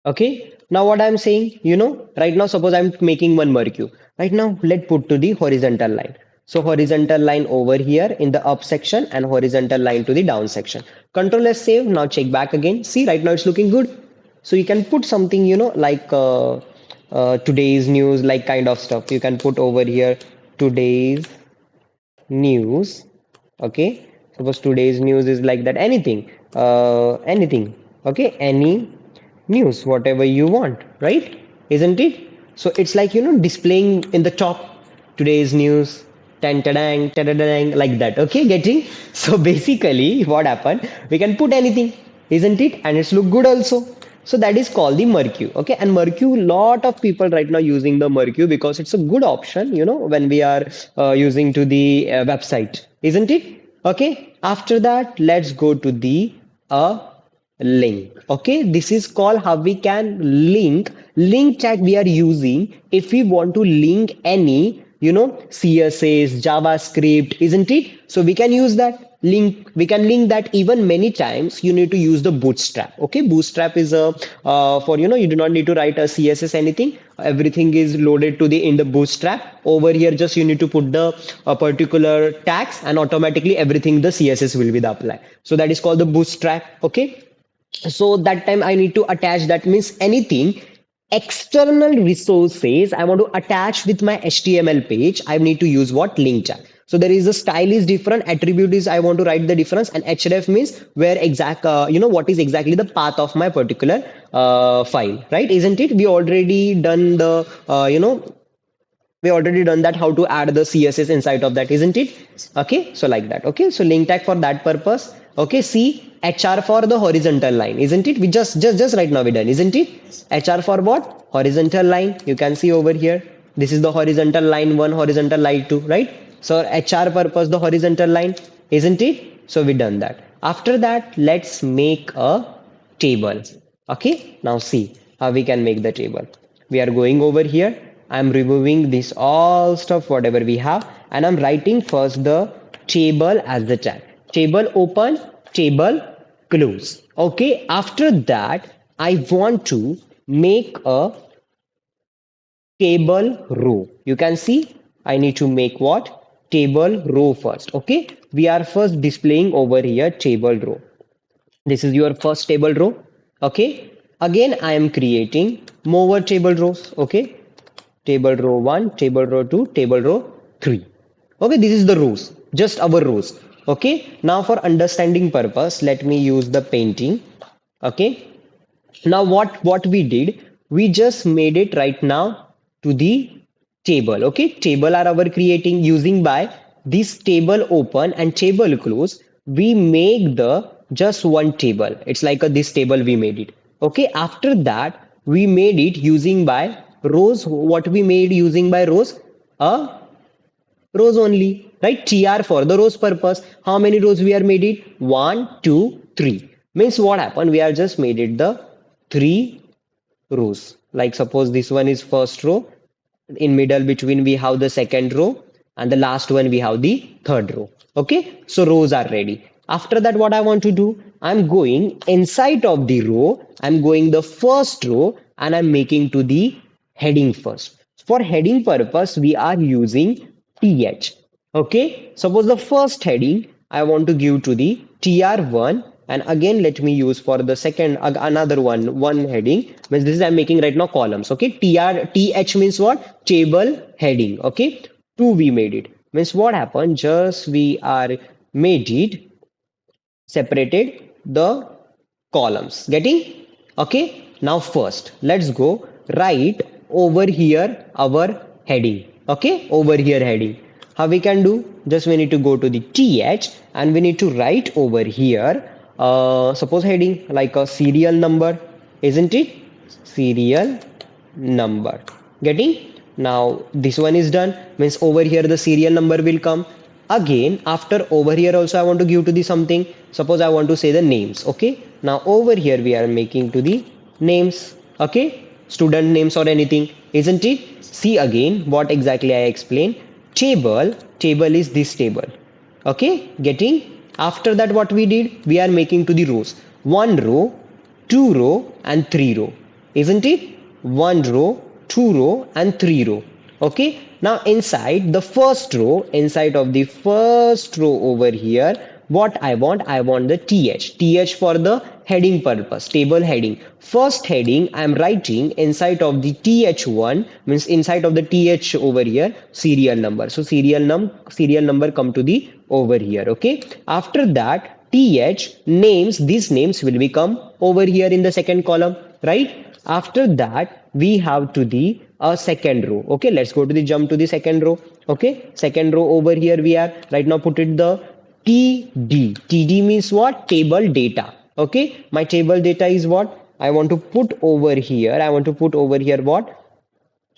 Okay, now what I'm saying, right now, suppose I'm making one mercury. Right now, let's put to the horizontal line. So horizontal line over here in the up section and horizontal line to the down section. Control S save. Now check back again. See, right now it's looking good. So you can put something, like today's news, like kind of stuff. You can put over here today's news. Okay, suppose today's news is like that. Anything. Okay, any news, whatever you want, right? Isn't it? So it's like, displaying in the top today's news, tan tadang, tadadang, like that. Okay, getting? So basically, what happened? We can put anything, isn't it? And it's look good also. So that is called the Mercue. Okay, and Mercue, lot of people right now using the Mercue because it's a good option, when we are using to the website, isn't it? Okay, after that, let's go to the link. Okay, this is called how we can link tag we are using if we want to link any css javascript, isn't it? So we can use that link. We can link that. Even many times you need to use the bootstrap. Okay, bootstrap is a for you do not need to write a css anything. Everything is loaded to the in the bootstrap. Over here just you need to put the particular tags and automatically everything the css will be the apply. So that is called the bootstrap. Okay, so that time I need to attach, that means anything external resources I want to attach with my html page, I need to use what link tag. So there is a style is different, attribute is I want to write the difference, and href means where exact what is exactly the path of my particular file, right? Isn't it? We already done the we already done that, how to add the css inside of that, isn't it? Okay, so like that. Okay, so link tag for that purpose. Okay, see, hr for the horizontal line, isn't it? We just right now we done, isn't it? Hr for what? Horizontal line. You can see over here, this is the horizontal line 1, horizontal line 2, right? So hr purpose the horizontal line, isn't it? So we done that. After that, let's make a table. Okay, now see how we can make the table. We are going over here. I'm removing this all stuff whatever we have, and I'm writing first the table as the tag. Table open, table close. Okay, after that I want to make a table row. You can see I need to make what? Table row first. Okay, we are first displaying over here table row. This is your first table row. Okay, again I am creating more table rows. Okay, table row 1, table row 2, table row 3. Okay, this is the rows, just our rows. Okay, now for understanding purpose, let me use the painting. Okay, now what we did, we just made it right now to the table. Okay, table are our creating using by this table open and table close. We make the just one table. It's like this table we made it. Okay, after that we made it using by rows. What we made using by rows? A rows only, right? Tr for the rows purpose. How many rows we are made it? 1 2 3. Means what happened, we are just made it the 3 rows. Like suppose this one is first row, in middle between we have the second row, and the last one we have the third row. Okay, so rows are ready. After that, what I want to do, I'm going inside of the row, I'm going the first row, and I'm making to the heading first. For heading purpose we are using th. Okay, suppose the first heading I want to give to the tr1, and again let me use for the second another one heading. Means this is I'm making right now columns. Okay, th means what? Table heading. Okay, 2 we made it. Means what happened, just we are made it separated the columns. Getting? Okay, now first let's go right over here our heading. Okay, over here heading, how we can do, just we need to go to the th, and we need to write over here suppose heading like a serial number, isn't it? Serial number. Getting? Now this one is done. Means over here the serial number will come. Again, after over here also I want to give to the something. Suppose I want to say the names. Okay, now over here we are making to the names. Okay, student names or anything, isn't it? See again what exactly I explained. Table is this table. Okay, getting? After that, what we did, we are making to the rows. One row, two row, and three row. isn't it? One row, two row, and three row. Okay. Now inside of the first row over here, what I want the th for the heading purpose, table heading. First heading, I'm writing inside of the th1, means inside of the th over here, serial number. So serial number come to the over here. Okay. After that, th names, these names will become over here in the second column, right? After that, we have to the second row. Okay, let's go to the jump to the second row. Okay, second row over here we are right now put it the TD. TD means what? Table data. Okay, my table data is what? I want to put over here. I want to put over here what?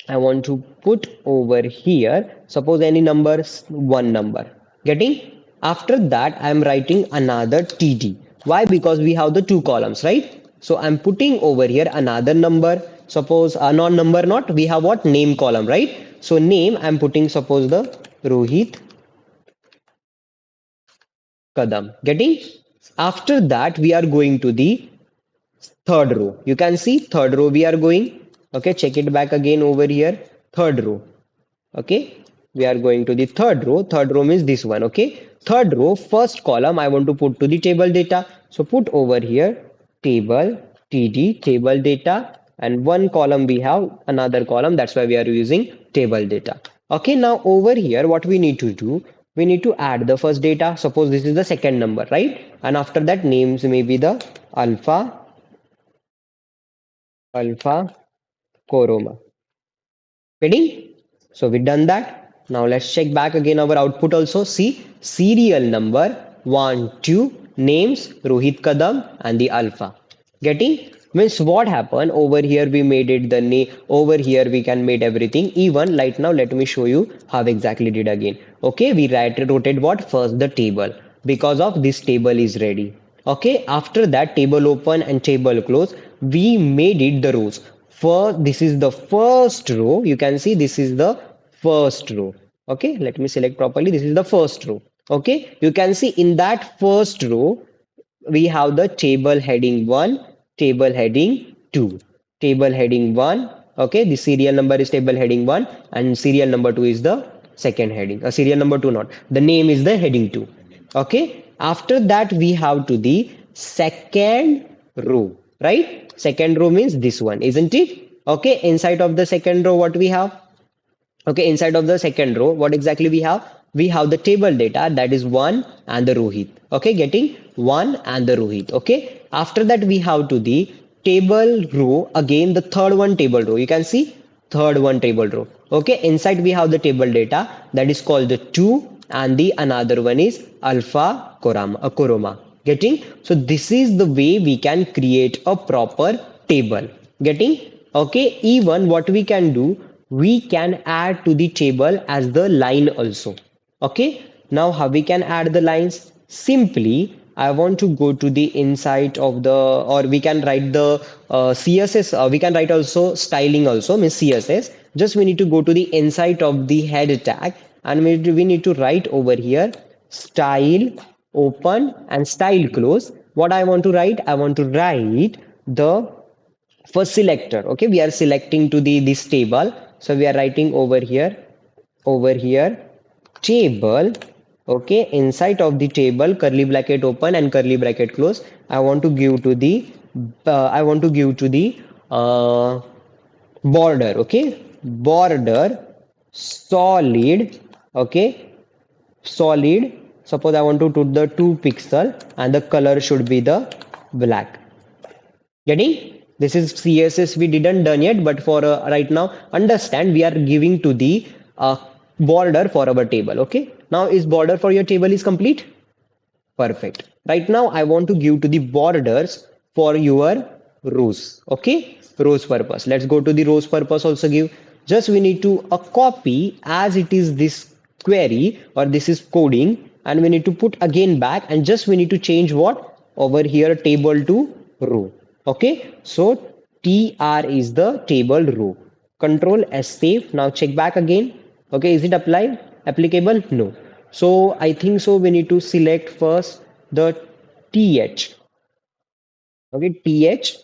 I want to put over here, suppose any number, one number. Getting? After that, I'm writing another TD. Why? Because we have the two columns, right? So I'm putting over here another number. Suppose a non-number not, we have what? Name column, right? So name, I'm putting suppose the Rohit Kadam. Getting? After that, we are going to the third row. You can see third row we are going. Okay, check it back again over here. Third row. Okay, we are going to the third row means this one. Okay, third row, first column I want to put to the table data, so put over here table td table data, and one column we have another column, that's why we are using table data. Okay, now over here what we need to do, we need to add the first data. Suppose this is the second number, right? And after that names may be the alpha coroma. Ready? So we done that. Now let's check back again our output also. See serial number 1, 2, names Rohit Kadam and the alpha. Getting? Means what happened over here we made it the name, over here we can made everything even right now. Let me show you how exactly did again. Okay, we rotate what? First the table, because of this table is ready. Okay, after that table open and table close, we made it the rows. First, this is the first row. You can see this is the first row. Okay, let me select properly. This is the first row. Okay, you can see in that first row, we have the table heading 1, table heading 2, table heading 1. Okay, the serial number is table heading 1 and serial number 2 is the second heading. Serial number 2 not. The name is the heading 2. Okay, after that we have to the second row, right? Second row means this one, isn't it? Okay, inside of the second row what we have? Okay, inside of the second row, what exactly we have? We have the table data, that is 1 and the Rohit. Okay, getting 1 and the Rohit. Okay, after that we have to the table row, again the third one table row. You can see third one table row. Okay, inside we have the table data, that is called the 2, and the another one is alpha coroma. Getting? So this is the way we can create a proper table. Getting? Okay, even what we can do, we can add to the table as the line also. Okay, now how we can add the lines? Simply, I want to go to the inside of the, or we can write the css, we can write also styling also means css. Just we need to go to the inside of the head tag, and we need to write over here style open and style close. What I want to write, I want to write the first selector. Okay, we are selecting to the this table, so we are writing over here table. Okay, inside of the table curly bracket open and curly bracket close, I want to give to the uh, border. Okay, border solid. Okay, solid, suppose I want to put the 2 pixel and the color should be the black. Getting? This is CSS we didn't done yet, but for right now, understand we are giving to the border for our table. Okay. Now is border for your table is complete? Perfect. Right now, I want to give to the borders for your rows. Okay, rows purpose. Let's go to the rows purpose also give. Just we need to a copy as it is this query or this is coding, and we need to put again back, and just we need to change what over here table to row. Okay, so tr is the table row. Control S save. Now check back again. Okay, is it applied? Applicable? No. So I think so we need to select first the th. Okay, th.